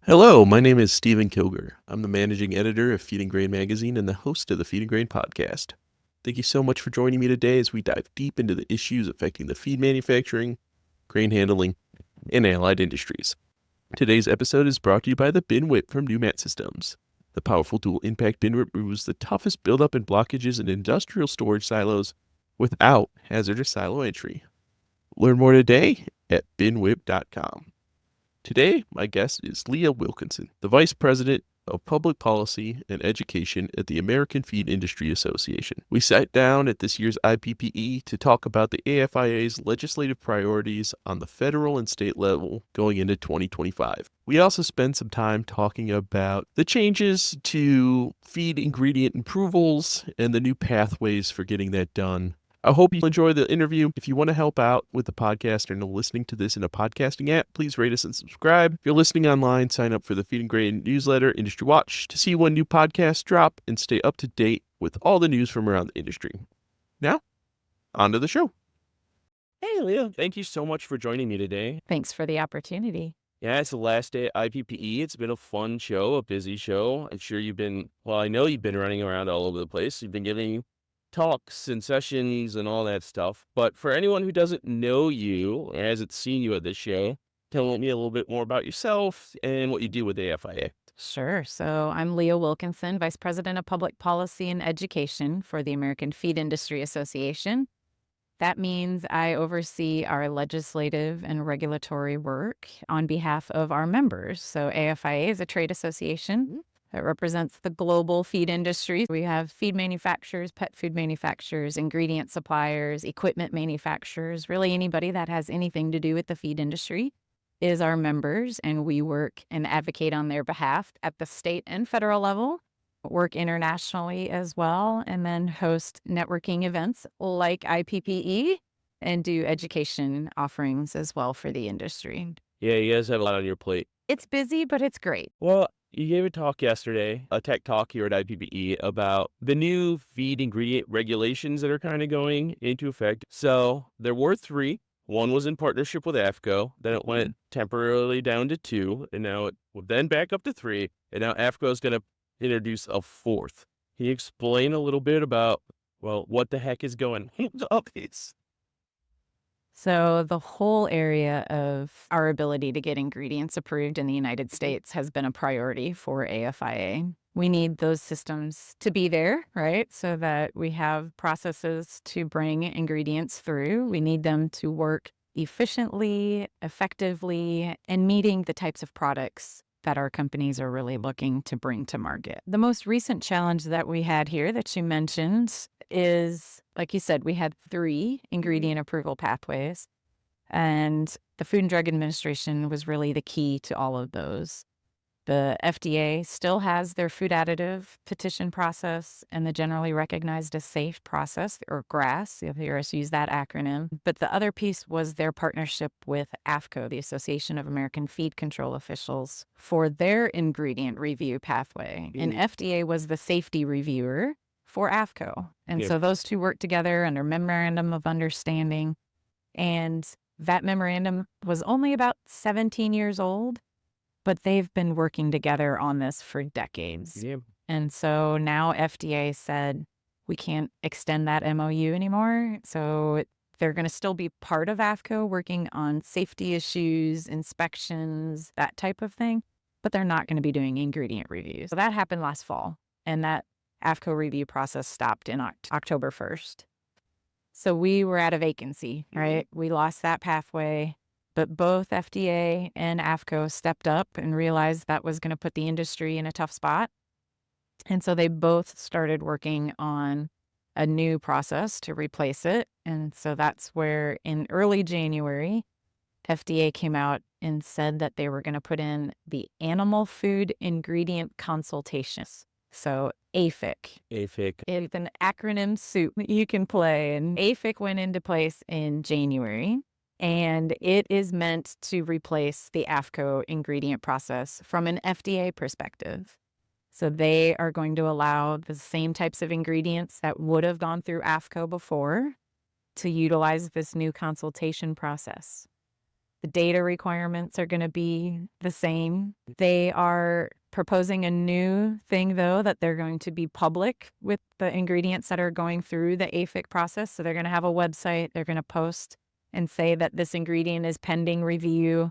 Hello, my name is Stephen Kilger. I'm the managing editor of Feed and Grain magazine and the host of the Feed and Grain podcast. Thank you so much for joining me today as we dive deep into the issues affecting the feed manufacturing, grain handling, and allied industries. Today's episode is brought to you by the Bin Whip from Newmat Systems. The powerful dual impact bin whip removes the toughest buildup and blockages in industrial storage silos without hazardous silo entry. Learn more today at binwhip.com. Today, my guest is Leah Wilkinson, the Vice President of Public Policy and Education at the American Feed Industry Association. We sat down at this year's IPPE to talk about the AFIA's legislative priorities on the federal and state level going into 2025. We also spent some time talking about the changes to feed ingredient approvals and the new pathways for getting that done. I hope you enjoy the interview. If you want to help out with the podcast and are listening to this in a podcasting app, please rate us and subscribe. If you're listening online, sign up for the Feed and Grain newsletter, Industry Watch, to see when new podcasts drop and stay up to date with all the news from around the industry. Now, on to the show. Hey, Leah. Thank you so much for joining me today. Thanks for the opportunity. Yeah, it's the last day at IPPE. It's been a fun show, a busy show. I'm sure I know you've been running around all over the place. You've been giving talks and sessions and all that stuff. But for anyone who doesn't know you or hasn't seen you at this show, tell me a little bit more about yourself and what you do with AFIA. Sure. So I'm Leah Wilkinson, Vice President of Public Policy and Education for the American Feed Industry Association. That means I oversee our legislative and regulatory work on behalf of our members. So AFIA is a trade association that represents the global feed industry. We have feed manufacturers, pet food manufacturers, ingredient suppliers, equipment manufacturers, really anybody that has anything to do with the feed industry is our members, and we work and advocate on their behalf at the state and federal level, work internationally as well, and then host networking events like IPPE and do education offerings as well for the industry. Yeah, you guys have a lot on your plate. It's busy, but it's great. Well, you gave a talk yesterday, a tech talk here at IPPE about the new feed ingredient regulations that are kind of going into effect. So there were three. One was in partnership with AFCO. Then it went temporarily down to two, and now it will then back up to three. And now AFCO is going to introduce a fourth. Can you explain a little bit about, what the heck is going on? So the whole area of our ability to get ingredients approved in the United States has been a priority for AFIA. We need those systems to be there, right? So that we have processes to bring ingredients through. We need them to work efficiently, effectively, and meeting the types of products that our companies are really looking to bring to market. The most recent challenge that we had here that you mentioned is, like you said, we had three ingredient approval pathways, and the Food and Drug Administration was really the key to all of those. The FDA still has their food additive petition process and the generally recognized as safe process, or GRAS. You'll hear us use that acronym. But the other piece was their partnership with AFCO, the Association of American Feed Control Officials, for their ingredient review pathway. And FDA was the safety reviewer for AFCO. And so those two worked together under memorandum of understanding. And that memorandum was only about 17 years old. But they've been working together on this for decades. Yeah. And so now FDA said we can't extend that MOU anymore. So they're going to still be part of AFCO working on safety issues, inspections, that type of thing. But they're not going to be doing ingredient reviews. So that happened last fall. And that AFCO review process stopped in October 1st. So we were at a vacancy, right? We lost that pathway. But both FDA and AFCO stepped up and realized that was going to put the industry in a tough spot. And so they both started working on a new process to replace it. And so that's where in early January, FDA came out and said that they were going to put in the Animal Food Ingredient Consultations. So AFIC. AFIC. It's an acronym soup that you can play. And AFIC went into place in January. And it is meant to replace the AFCO ingredient process from an FDA perspective. So they are going to allow the same types of ingredients that would have gone through AFCO before to utilize this new consultation process. The data requirements are going to be the same. They are proposing a new thing, though, that they're going to be public with the ingredients that are going through the AFIC process. So they're going to have a website. They're going to post and say that this ingredient is pending review.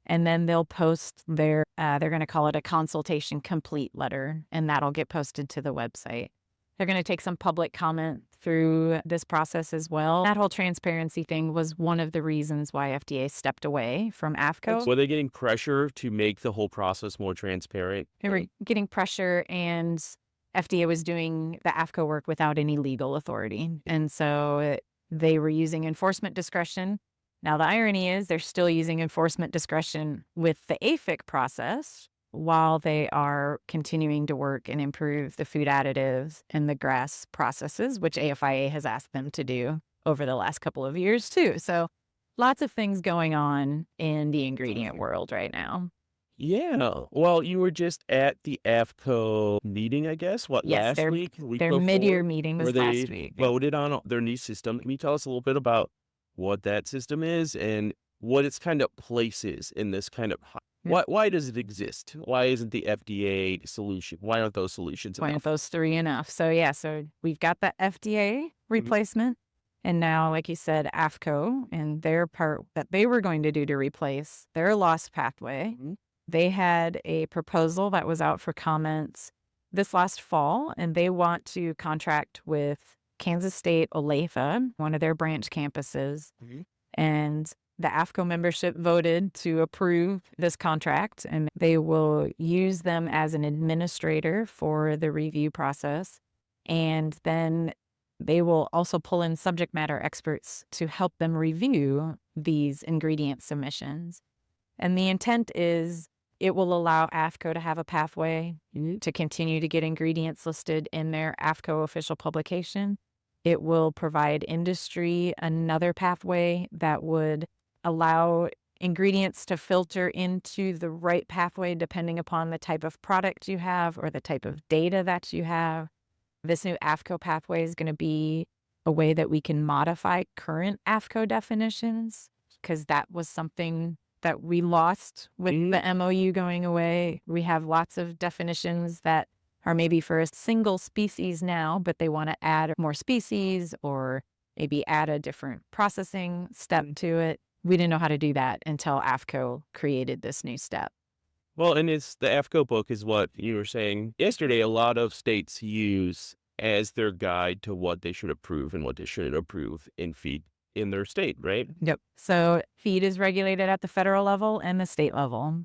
And then they'll post they're going to call it a consultation complete letter, and that'll get posted to the website. They're going to take some public comment through this process as well. That whole transparency thing was one of the reasons why FDA stepped away from AFCO. Were they getting pressure to make the whole process more transparent? They were getting pressure, and FDA was doing the AFCO work without any legal authority. And so they were using enforcement discretion. Now, the irony is they're still using enforcement discretion with the AFIC process while they are continuing to work and improve the food additives and the GRAS processes, which AFIA has asked them to do over the last couple of years, too. So lots of things going on in the ingredient world right now. Yeah. Well, you were just at the AFCO meeting, I guess, Yes, last week? their mid-year meeting was where last they week. voted on their new system. Can you tell us a little bit about what that system is and what its kind of place is in this kind of why does it exist? Why isn't the FDA solution? Why aren't those solutions Why aren't enough? those three enough? So we've got the FDA replacement, and now, like you said, AFCO and their part that they were going to do to replace their lost pathway. Mhm. They had a proposal that was out for comments this last fall, and they want to contract with Kansas State Olathe, one of their branch campuses. Mhm. And the AFCO membership voted to approve this contract, and they will use them as an administrator for the review process. And then they will also pull in subject matter experts to help them review these ingredient submissions. And the intent is it will allow AFCO to have a pathway to continue to get ingredients listed in their AFCO official publication. It will provide industry another pathway that would allow ingredients to filter into the right pathway depending upon the type of product you have or the type of data that you have. This new AFCO pathway is going to be a way that we can modify current AFCO definitions, because that was something that we lost with the MOU going away. We have lots of definitions that are maybe for a single species now, but they want to add more species or maybe add a different processing step to it. We didn't know how to do that until AFCO created this new step. Well, and it's the AFCO book is what you were saying yesterday. A lot of states use as their guide to what they should approve and what they shouldn't approve in feed in their state, right? Yep. So feed is regulated at the federal level and the state level.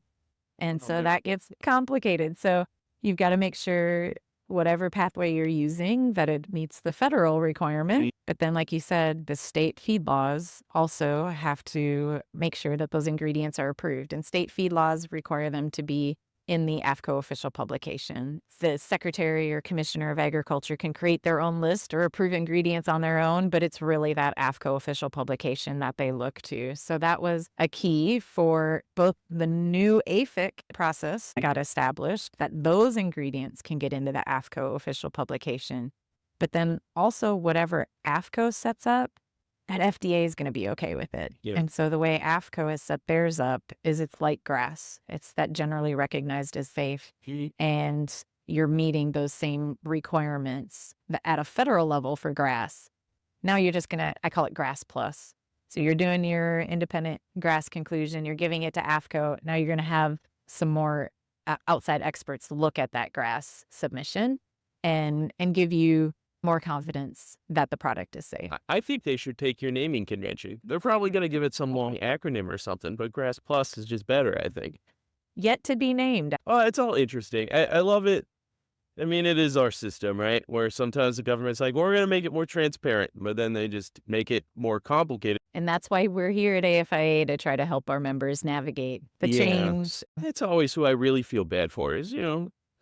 And so Okay. that gets complicated. So you've got to make sure whatever pathway you're using, that it meets the federal requirement. But then, like you said, the state feed laws also have to make sure that those ingredients are approved. And state feed laws require them to be in the AFCO official publication. The Secretary or Commissioner of Agriculture can create their own list or approve ingredients on their own, but it's really that AFCO official publication that they look to. So that was a key for both the new AFIC process that got established, that those ingredients can get into the AFCO official publication. But then also whatever AFCO sets up, that FDA is going to be okay with it. Yeah. And so the way AFCO has set theirs up is it's like GRAS. It's that generally recognized as safe. And you're meeting those same requirements at a federal level for GRAS. Now you're just going to, I call it GRAS Plus. So you're doing your independent GRAS conclusion. You're giving it to AFCO. Now you're going to have some more outside experts look at that GRAS submission and give you more confidence that the product is safe. I think they should take your naming convention. They're probably going to give it some long acronym or something, but GRAS Plus is just better, I think. Yet to be named. Oh, it's all interesting. I love it. I mean, it is our system, right? Where sometimes the government's like, well, we're going to make it more transparent, but then they just make it more complicated. And that's why we're here at AFIA to try to help our members navigate the change. That's always who I really feel bad for is,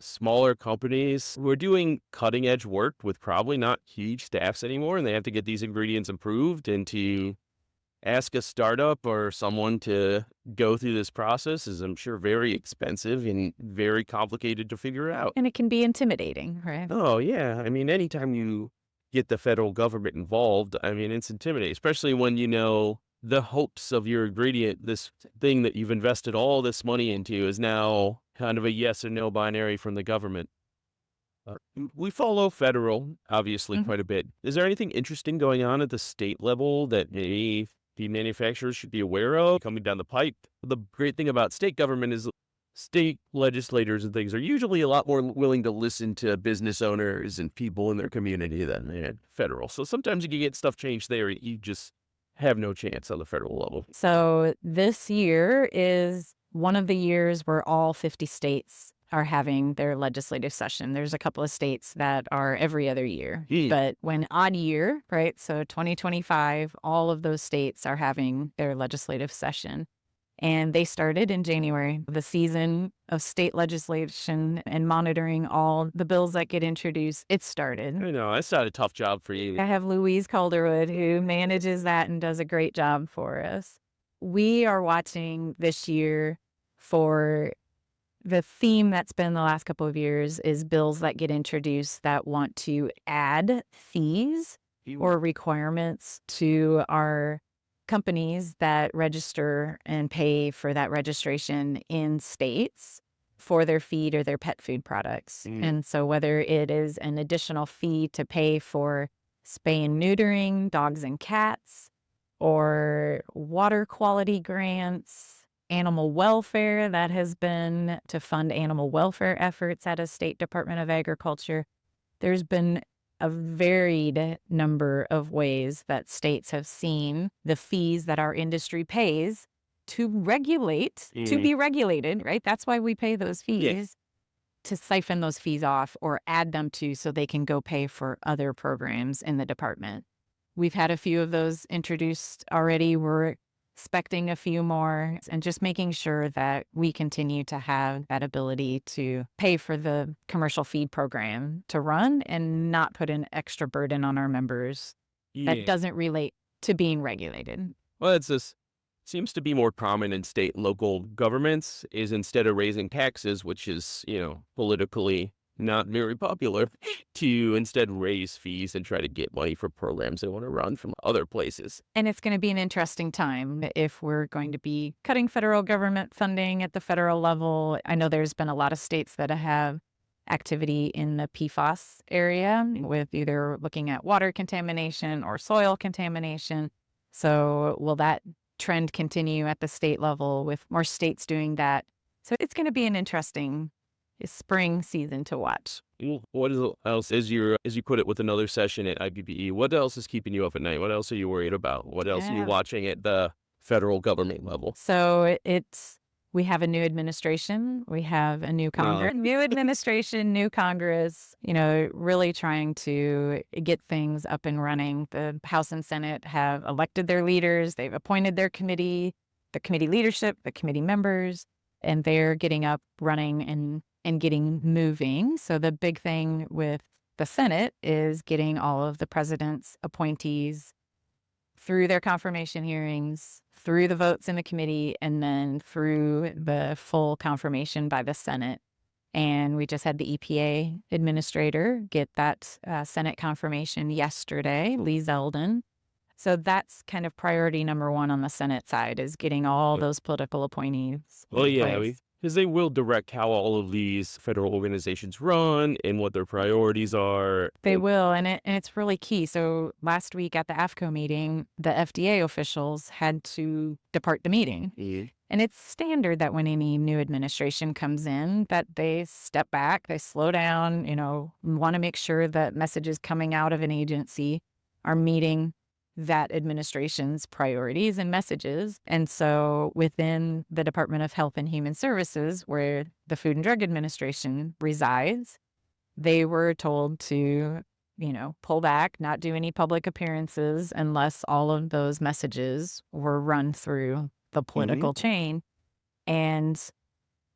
smaller companies who are doing cutting edge work with probably not huge staffs anymore, and they have to get these ingredients improved, and to ask a startup or someone to go through this process is, I'm sure, very expensive and very complicated to figure out. And it can be intimidating, right? Oh, yeah. I mean, anytime you get the federal government involved, I mean, it's intimidating, especially when the hopes of your ingredient, this thing that you've invested all this money into, is now kind of a yes or no binary from the government. We follow federal, obviously, Mhm. quite a bit. Is there anything interesting going on at the state level that maybe feed manufacturers should be aware of coming down the pipe? The great thing about state government is state legislators and things are usually a lot more willing to listen to business owners and people in their community than federal. So sometimes you can get stuff changed there. You just have no chance on the federal level. So this year is one of the years where all 50 states are having their legislative session. There's a couple of states that are every other year. Hmm. But when odd year, right? So 2025, all of those states are having their legislative session. And they started in January. The season of state legislation and monitoring all the bills that get introduced, it started. I know, that's not a tough job for you. I have Louise Calderwood who manages that and does a great job for us. We are watching this year for the theme that's been the last couple of years is bills that get introduced that want to add fees or requirements to our companies that register and pay for that registration in states for their feed or their pet food products. And so whether it is an additional fee to pay for spay and neutering dogs and cats, or water quality grants, animal welfare that has been to fund animal welfare efforts at a state Department of Agriculture. There's been a varied number of ways that states have seen the fees that our industry pays to regulate, to be regulated, right? That's why we pay those fees, to siphon those fees off or add them to so they can go pay for other programs in the department. We've had a few of those introduced already. We're expecting a few more, and just making sure that we continue to have that ability to pay for the commercial feed program to run and not put an extra burden on our members that doesn't relate to being regulated. Well, it's this seems to be more common in state and local governments is instead of raising taxes, which is, politically not very popular, to instead raise fees and try to get money for programs they want to run from other places. And it's going to be an interesting time if we're going to be cutting federal government funding at the federal level. I know there's been a lot of states that have activity in the PFAS area with either looking at water contamination or soil contamination. So will that trend continue at the state level with more states doing that? So it's going to be an interesting spring season to watch. What else, as you put it with another session at IPPE, what else is keeping you up at night? What else are you worried about? What else are you watching at the federal government level? So we have a new administration. We have a new Congress, new administration, new Congress, really trying to get things up and running. The House and Senate have elected their leaders. They've appointed their committee, the committee leadership, the committee members, and they're getting up, running, and getting moving. So the big thing with the Senate is getting all of the president's appointees through their confirmation hearings, through the votes in the committee, and then through the full confirmation by the Senate. And we just had the EPA administrator get that Senate confirmation yesterday, Lee Zeldin. So that's kind of priority number one on the Senate side, is getting all those political appointees. Well, yeah, because they will direct how all of these federal organizations run and what their priorities are. They will, and it's really key. So last week at the AFCO meeting, the FDA officials had to depart the meeting. And it's standard that when any new administration comes in, that they step back, they slow down, want to make sure that messages coming out of an agency are meeting that administration's priorities and messages. And so within the Department of Health and Human Services, where the Food and Drug Administration resides, they were told to, pull back, not do any public appearances unless all of those messages were run through the political chain. And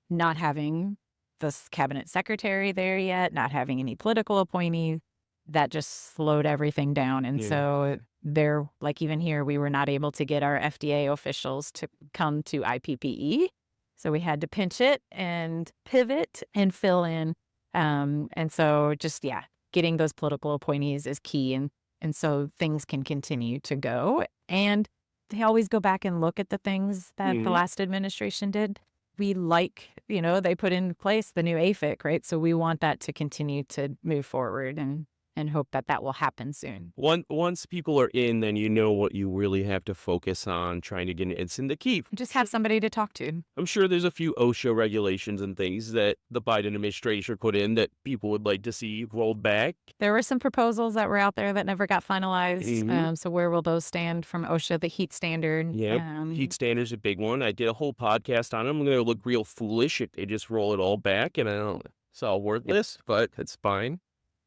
not having the cabinet secretary there yet, not having any political appointees, that just slowed everything down. And so they're like, even here, we were not able to get our FDA officials to come to IPPE. So we had to pinch it and pivot and fill in. And so just, getting those political appointees is key. And so things can continue to go. And they always go back and look at the things that the Mhm. last administration did. We like, they put in place the new AFIC, right? So we want that to continue to move forward and hope that that will happen soon. Once people are in, then you know what you really have to focus on trying to get it's in the keep. Just have somebody to talk to. I'm sure there's a few OSHA regulations and things that the Biden administration put in that people would like to see rolled back. There were some proposals that were out there that never got finalized. Mhm. So where will those stand from OSHA, the heat standard? Yep. Heat standard's a big one. I did a whole podcast on them. I'm going to look real foolish if they just roll it all back, and I don't. It's all worthless, but it's fine.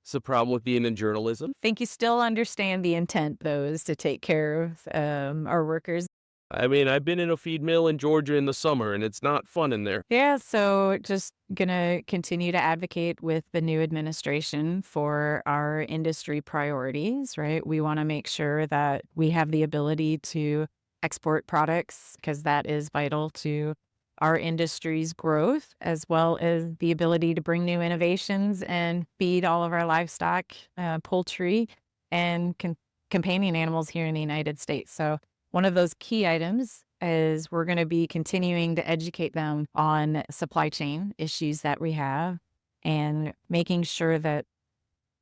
It's the problem with being in journalism. I think you still understand the intent, though, is to take care of our workers. I mean, I've been in a feed mill in Georgia in the summer, and it's not fun in there. Yeah, so just going to continue to advocate with the new administration for our industry priorities, right? We want to make sure that we have the ability to export products because that is vital to our industry's growth, as well as the ability to bring new innovations and feed all of our livestock, poultry, and companion animals here in the United States. So one of those key items is we're going to be continuing to educate them on supply chain issues that we have and making sure that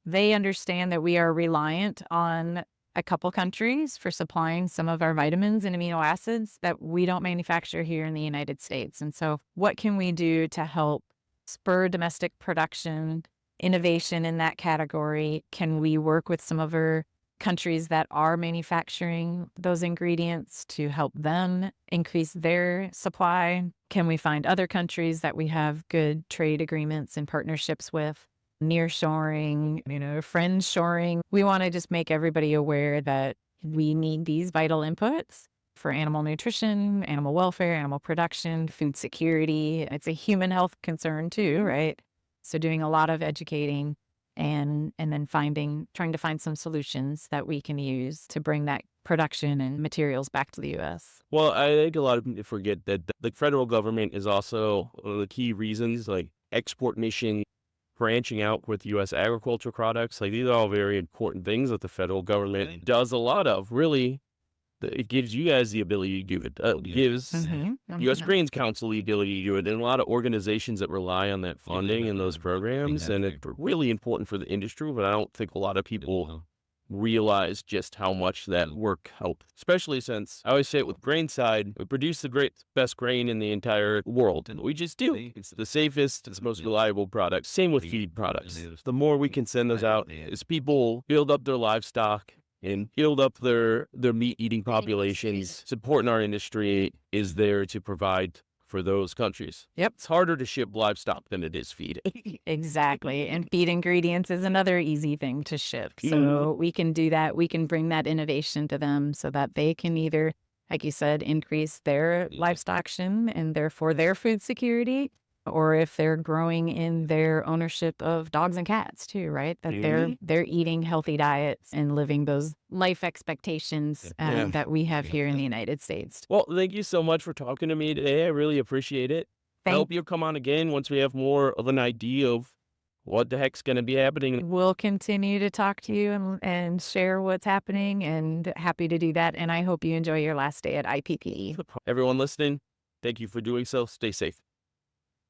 they understand that we are reliant on a couple countries for supplying some of our vitamins and amino acids that we don't manufacture here in the United States. And so what can we do to help spur domestic production, innovation in that category? Can we work with some of our countries that are manufacturing those ingredients to help them increase their supply? Can we find other countries that we have good trade agreements and partnerships with? Nearshoring, friendshoring. We want to just make everybody aware that we need these vital inputs for animal nutrition, animal welfare, animal production, food security. It's a human health concern too, right? So doing a lot of educating and then trying to find some solutions that we can use to bring that production and materials back to the U.S. Well, I think a lot of people forget that the federal government is also one of the key reasons, like export mission, branching out with U.S. agriculture products. Like, these are all very important things that the federal government does a lot of. Really, it gives you guys the ability to do it. It gives U.S. Grains Council the ability to do it, and a lot of organizations that rely on that funding and those programs. And it's really important for the industry, but I don't think a lot of people realize just how much that work helped, especially since I always say it with grain side, we produce the best grain in the entire world, and we just do. It's the safest, it's the most reliable product. Same with feed products. The more we can send those out, as people build up their livestock and build up their meat eating populations, supporting our industry is there to provide for those countries. Yep. It's harder to ship livestock than it is feed. Exactly. And feed ingredients is another easy thing to ship. So we can do that. We can bring that innovation to them so that they can either, like you said, increase their livestock and therefore their food security, or if they're growing in their ownership of dogs and cats too, right? That they're eating healthy diets and living those life expectations that we have here in the United States. Well, thank you so much for talking to me today. I really appreciate it. I hope you'll come on again once we have more of an idea of what the heck's going to be happening. We'll continue to talk to you and share what's happening, and happy to do that. And I hope you enjoy your last day at IPPE. Everyone listening, thank you for doing so. Stay safe.